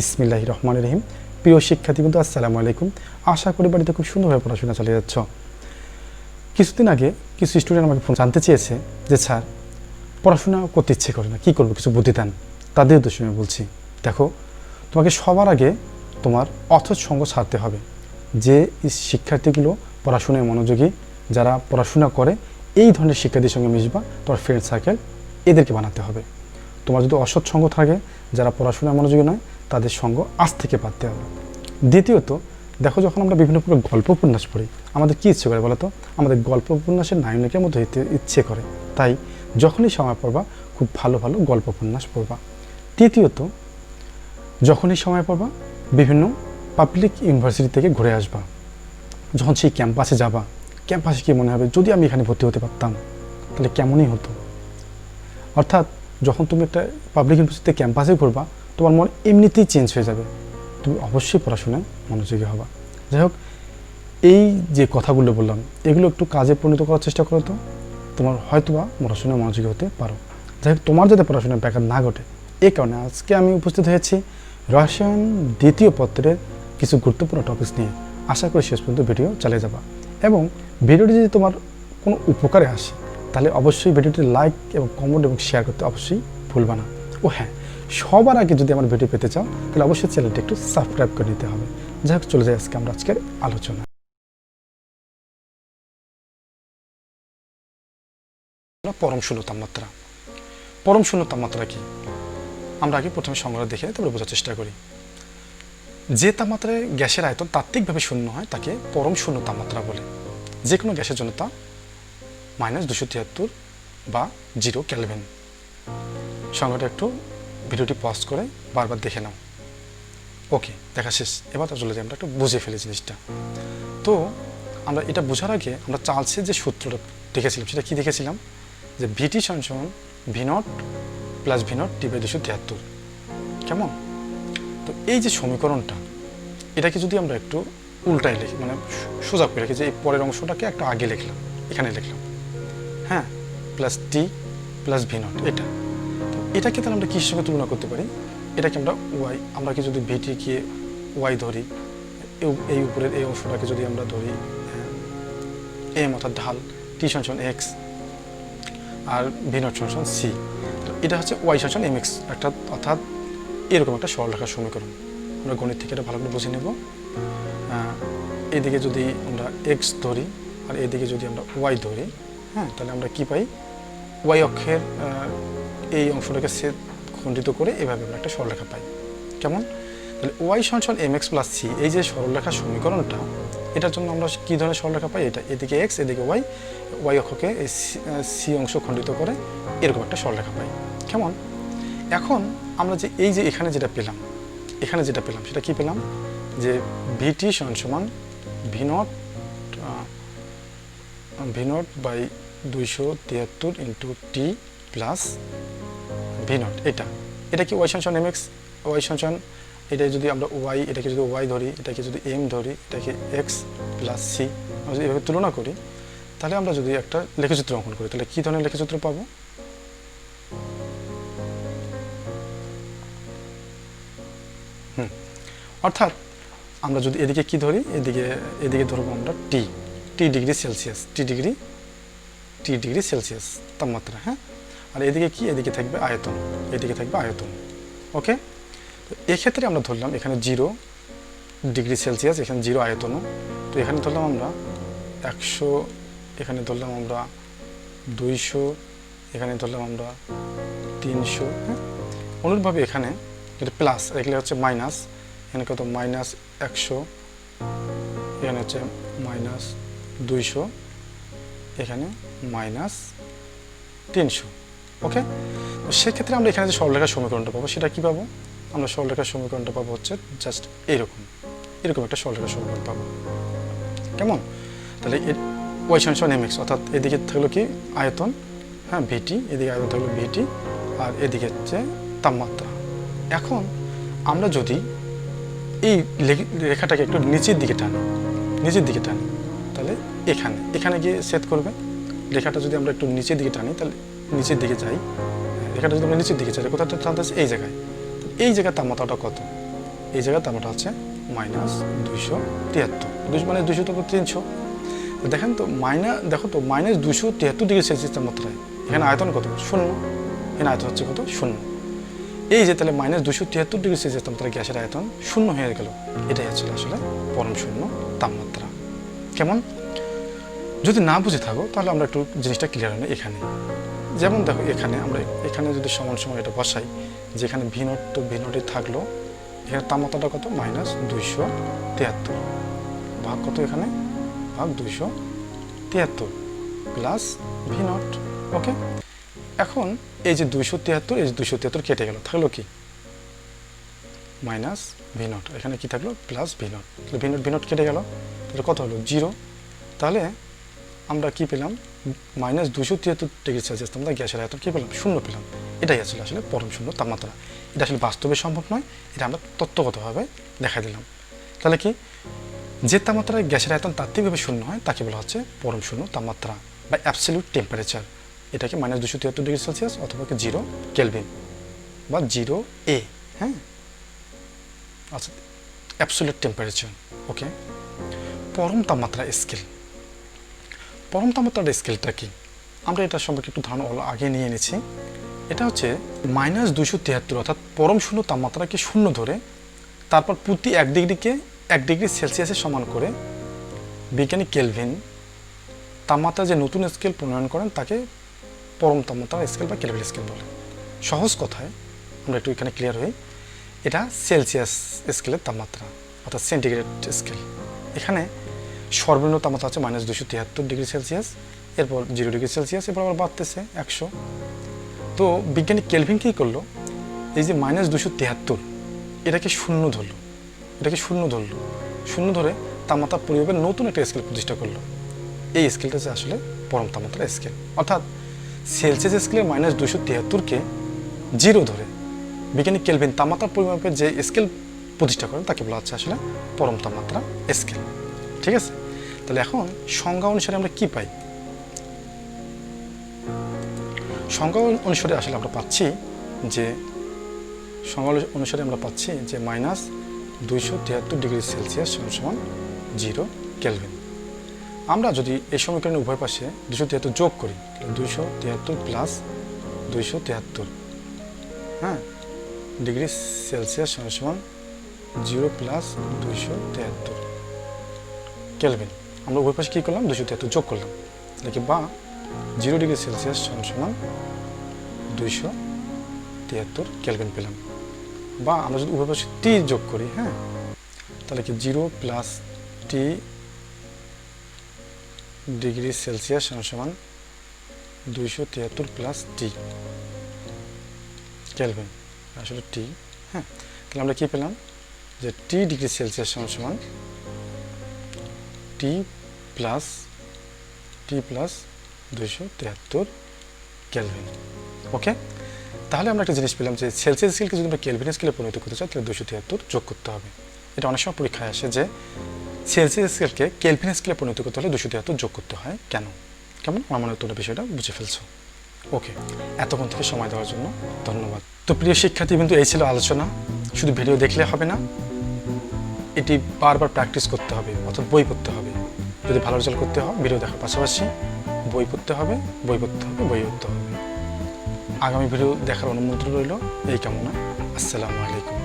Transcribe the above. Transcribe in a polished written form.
বিসমিল্লাহির রহমানির রহিম। প্রিয় শিক্ষার্থীবৃন্দ, আসসালামু আলাইকুম। আশা করি বাড়িতে খুব সুন্দরভাবে পড়াশোনা চালিয়ে যাচ্ছ। কিছুদিন আগে কিছু স্টুডেন্ট আমাকে ফোন জানতে চেয়েছে যে স্যার, পড়াশোনা করতে ইচ্ছে করে না, কী করবো, কিছু বুদ্ধি দেন। তাদের উদ্দেশ্যে আমি বলছি, দেখো, তোমাকে সবার আগে তোমার অথচ সঙ্গ ছাড়তে হবে। যে শিক্ষার্থীগুলো পড়াশোনায় মনোযোগী, যারা পড়াশোনা করে, এই ধরনের শিক্ষার্থীর সঙ্গে মিশবা। তোমার ফ্রেন্ড সার্কেল এদেরকে বানাতে হবে। তোমার যদি অসৎ সঙ্গ থাকে, যারা পড়াশোনায় মনোযোগী নয়, তাদের সঙ্গ আজ থেকে বাড়তে হবে। দ্বিতীয়ত, দেখো, যখন আমরা বিভিন্ন প্রকার গল্প উপন্যাস পড়ি, আমাদের কী ইচ্ছে করে বলো তো? আমাদের গল্প উপন্যাসের নায়কের মধ্যে হইতে ইচ্ছে করে। তাই যখনই সময় পড়বা, খুব ভালো ভালো গল্প উপন্যাস পড়বা। তৃতীয়ত, যখনই সময় পড়বা, বিভিন্ন পাবলিক ইউনিভার্সিটি থেকে ঘুরে আসবা। যখন সেই ক্যাম্পাসে যাবা, ক্যাম্পাসে কী মনে হবে, যদি আমি এখানে ভর্তি হতে পারতাম তাহলে কেমনই হতো। অর্থাৎ যখন তুমি একটা পাবলিক ইউনিভার্সিটিতে ক্যাম্পাসে ঘুরবা, তোমার মন এমনিতেই চেঞ্জ হয়ে যাবে, তুমি অবশ্যই পড়াশোনায় মনোযোগী হবা। যাই হোক, এই যে কথাগুলো বললাম, এগুলো একটু কাজে পরিণত করার চেষ্টা করো, তো তোমার হয়তোবা পড়াশোনায় মনোযোগী হতে পারো। যাই হোক, তোমার যাতে পড়াশোনায় ব্যাঘাত না ঘটে, এই কারণে আজকে আমি উপস্থিত হয়েছি রসায়ন দ্বিতীয় পত্রের কিছু গুরুত্বপূর্ণ টপিকস নিয়ে। আশা করি শেষ পর্যন্ত ভিডিও চালিয়ে যাবা, এবং ভিডিওটি যদি তোমার কোনো উপকারে আসে, তাহলে অবশ্যই ভিডিওটি লাইক এবং কমেন্ট এবং শেয়ার করতে অবশ্যই ভুলবা না। ও হ্যাঁ, সবার আগে যদি আমার ভিডিও পেতে চাও, তাহলে অবশ্যই চ্যানেলটি একটু সাবস্ক্রাইব করে নিতে হবে। যাই হোক, চলে যাই আজকের আলোচনা। পরম শূন্য তাপমাত্রা। পরম শূন্য তাপমাত্রা কি? আমরা আগে প্রথমে সংজ্ঞা দেখে তারপরে বোঝার চেষ্টা করি। যে তাপমাত্রায় গ্যাসের আয়তন তাত্ত্বিকভাবে শূন্য হয়, তাকে পরম শূন্য তাপমাত্রা বলে। যে কোনো গ্যাসের জন্য তা -273 বা 0 কেলভিন। সংজ্ঞাটা একটু ভিডিওটি পজ করে বারবার দেখে নাও। ওকে, দেখা শেষ। এবার চলে যাই, আমরা একটু বুঝে ফেলি জিনিসটা। তো আমরা এটা বোঝার আগে আমরা চার্লসের যে সূত্রটা দেখেছিলাম, সেটা কি দেখেছিলাম? যে ভিটি সমান V0 প্লাস V0 T/273। কেমন? তো এই যে সমীকরণটা, এটাকে যদি আমরা একটু উল্টায় লিখি, মানে সোজা করে রাখি, যে এই পরের অংশটাকে একটা আগে লিখলাম, এখানে লিখলাম, হ্যাঁ, প্লাস টি প্লাস V0, এটা। তো এটাকে তাহলে আমরা কিসের সঙ্গে তুলনা করতে পারি? এটাকে আমরা ওয়াই, আমরা কি যদি ভিটিকে ওয়াই ধরি, এই উপরের এই অংশটাকে যদি আমরা ধরি এম অর্থাৎ ঢাল, টি সমান এক্স, আর V0 সমান সি, তো এটা হচ্ছে ওয়াই সমান এম এক্স, অর্থাৎ এরকম একটা সরলরেখার সমীকরণ। আমরা গণিত থেকে এটা ভালো করে বুঝে নেব। এদিকে যদি আমরা এক্স ধরি আর এদিকে যদি আমরা ওয়াই ধরি, হ্যাঁ, তাহলে আমরা কি পাই? ওয়াই অক্ষের এই অংশটাকে খণ্ডিত করে এভাবে আমরা একটা সরলরেখা পাই। কেমন? তাহলে ওয়াই সমান এম এক্স প্লাস সি, এই যে সরলরেখার সমীকরণটা, এটার জন্য আমরা কী ধরনের সরলরেখা পাই? এটা এদিকে এক্স, এদিকে ওয়াই, ওয়াই অক্ষকে এই সি অংশ খণ্ডিত করে এরকম একটা সরলরেখা পাই। কেমন? এখন আমরা যে এই যে এখানে যেটা পেলাম, সেটা কি পেলাম? যে ভিটি সমান V0 by 273 into T plus V0, এটা কি ওয়াই সমান এম এক্স, ওয়াই সমান, এটা যদি আমরা ওয়াই, এটাকে যদি ওয়াই ধরি, এটাকে যদি এম ধরি, এটাকে এক্স প্লাস সি, আমরা যদি এভাবে তুলনা করি, তাহলে আমরা যদি একটা লেখচিত্র অঙ্কন করি, তাহলে কী ধরনের লেখচিত্র পাবো? অর্থাৎ আমরা যদি এদিকে কি ধরি, এদিকে ধরবো আমরা টি ডিগ্রি সেলসিয়াস, টি ডিগ্রি সেলসিয়াস তাপমাত্রা, হ্যাঁ। আর এদিকে কি? এদিকে থাকবে আয়তন, ওকে। তো এক্ষেত্রে আমরা ধরলাম এখানে 0 ডিগ্রি সেলসিয়াস, এখানে 0 আয়তনও। তো এখানে ধরলাম আমরা 100, এখানে ধরলাম আমরা 200, এখানে ধরলাম আমরা 300, হ্যাঁ। অনুরূপভাবে এখানে যেটা প্লাস, এখানে হচ্ছে মাইনাস, এখানে কত? -100, এখানে হচ্ছে -200, এখানে -300, ওকে। তো সেক্ষেত্রে আমরা এখানে যে সরলরেখার সমীকরণটা পাবো, সেটা কী পাবো? আমরা সরলরেখার সমীকরণটা পাবো হচ্ছে জাস্ট এরকম একটা সরলরেখার সমীকরণ পাবো। কেমন? তাহলে ওয়াই সমান এম এক্স, অর্থাৎ এদিকে থাকলো কি? আয়তন, হ্যাঁ, ভিটি, এদিকে আয়তন থাকলো ভিটি, আর এদিকে হচ্ছে তাপমাত্রা। এখন আমরা যদি এই রেখাটাকে একটু নিচের দিকে টানি, তাহলে এখানে গিয়ে সেট করবে। রেখাটা যদি আমরা একটু নিচের দিকে টানি, তাহলে নিচের দিকে যাই, রেখাটা যদি আমরা নিচের দিকে চাই, কোথাও টানতেছে এই জায়গায় তাপমাত্রাটা কত? এই জায়গায় তাপমাত্রা হচ্ছে -273, 200 মানে 200 তো 300। দেখেন তো দেখো তো -273 ডিগ্রি সেলসিয়াস তাপমাত্রায় এখানে আয়তন কত? 0। এখানে আয়তন হচ্ছে কত? 0। এই যে তাহলে -273 ডিগ্রি সেলসিয়াস তাপমাত্রায় গ্যাসের আয়তন 0 হয়ে গেল, এটাই হচ্ছে আসলে পরম শূন্য তাপমাত্রা। কেমন? যদি না বুঝে থাকো তাহলে আমরা একটু জিনিসটা ক্লিয়ার হয় এখানে। যেমন দেখো এখানে যদি সমান এটা বসাই, যেখানে V0 তো V0ই থাকলো, এখানে তাপমাত্রাটা কত? -273 ভাগ কত? এখানে ভাগ 273 প্লাস V0। ওকে, এখন এই যে 273 এই যে 273 কেটে গেল, থাকলো কি? -V0। এখানে কি থাকলো? Plus V0। তাহলে V0 কেটে গেল, তাহলে কত হলো? 0। তাহলে আমরা কি পেলাম? -273 ডিগ্রি সেলসিয়াস তাপমাত্রা গ্যাসের আয়তন কি পেলাম? 0 পেলাম। এটাই আসলে পরম শূন্য তাপমাত্রা। এটা আসলে বাস্তবে সম্ভব নয়, এটা আমরা তত্ত্বগতভাবে দেখা দিলাম। তাহলে কি, যে তাপমাত্রায় গ্যাসের আয়তন তাত্ত্বিকভাবে 0 হয় তাকে বলা হচ্ছে পরম শূন্য তাপমাত্রা বা অ্যাবসলিউট টেম্পারেচার। এটাকে -273 ডিগ্রি সেলসিয়াস অথবা 0 কেলভিন বা 0 A। হ্যাঁ, আচ্ছা, অ্যাবসলিউট টেম্পারেচার। ওকে, পরম তাপমাত্রা স্কেল। পরম তাপমাত্রার স্কেলটা কি? আমরা এটা সম্পর্কে একটু ধারণা আগে নিয়ে এনেছি। এটা হচ্ছে -273 অর্থাৎ পরম শূন্য তাপমাত্রাকে 0 ধরে তারপর প্রতি 1 ডিগ্রিকে 1 ডিগ্রি সেলসিয়াসের সমান করে বিজ্ঞানী কেলভিন তাপমাত্রা যে নতুন স্কেল প্রণয়ন করেন তাকে পরম তাপমাত্রা স্কেল বা কেলভিন স্কেল বলে। সহজ কথায় আমরা একটু এখানে ক্লিয়ার হই, এটা সেলসিয়াস স্কেলের তাপমাত্রা অর্থাৎ সেন্টিগ্রেড স্কেল। এখানে সর্বনিম্ন তাপমাত্রা হচ্ছে -273 ডিগ্রি সেলসিয়াস, এরপর 0 ডিগ্রি সেলসিয়াস, এরপর আবার বাড়তেছে 100। তো বিজ্ঞানী কেলভিন কী করলো? এই যে -273 এটাকে 0 ধরলো, শূন্য ধরে তাপমাত্রা পরিমাপের নতুন একটা স্কেল প্রতিষ্ঠা করলো। এই স্কেলটা হচ্ছে আসলে পরম তাপমাত্রা স্কেল। অর্থাৎ সেলসিয়াস স্কেলে -273কে 0 ধরে বিজ্ঞানী কেলভিন তাপমাত্রা পরিমাপের যে স্কেল প্রতিষ্ঠা করেন তাকে বলা হচ্ছে আসলে পরম তাপমাত্রা স্কেল। ঠিক আছে, তাহলে এখন সংজ্ঞা অনুসারে আমরা কি পাই? সংজ্ঞা অনুসারে আসলে আমরা পাচ্ছি যে -273 ডিগ্রি সেলসিয়াস সমান 0 কেলভিন। আমরা যদি এই সমীকরণের উভয় পাশে 273 যোগ করি, 273 প্লাস 273, হ্যাঁ, ডিগ্রি সেলসিয়াস সমান 0 প্লাস 273 কেলভিন। আমরা উভয় পাশে কী করলাম? 273 যোগ করলাম, দেখি বা 0 ডিগ্রি সেলসিয়াস সমান 273 কেলভিন পেলাম। বা আমরা যদি উভয় পাশে টি যোগ করি, হ্যাঁ, তাহলে কি 0 প্লাস টি ডিগ্রি সেলসিয়াস সমান 273 প্লাস টি কেলভিন, আসলে টি। হ্যাঁ, তাহলে আমরা কী পেলাম? যে টি ডিগ্রি সেলসিয়াস সমান টি প্লাস 273 কেলভিন। ওকে, তাহলে আমরা একটা জিনিস পেলাম যে সেলসিয়াস স্কেলকে যদি আমরা কেলভিন স্কেলে পরিণত করতে চাই তাহলে 273 যোগ করতে হবে। এটা অনেক সময় পরীক্ষায় আসে যে সেলসিয়াস স্কেলকে কেলভিন স্কেলে পরিণত করতে হলে 273 যোগ করতে হয় কেন? কেমন? আমার মনে হয় তোমরা বিষয়টা বুঝে ফেলছো। ওকে, এতক্ষণ থেকে সময় দেওয়ার জন্য ধন্যবাদ। তো প্রিয় শিক্ষার্থী, কিন্তু এই ছিল আলোচনা। শুধু ভিডিও দেখলে হবে না, এটি বারবার প্র্যাকটিস করতে হবে, অর্থাৎ বই পড়তে হবে। যদি ভালো রেজাল্ট করতে হয় ভিডিও দেখার পাশাপাশি বই পড়তে হবে। আগামী ভিডিও দেখার অনুমতি রইল, এই কামনা। আসসালামু আলাইকুম।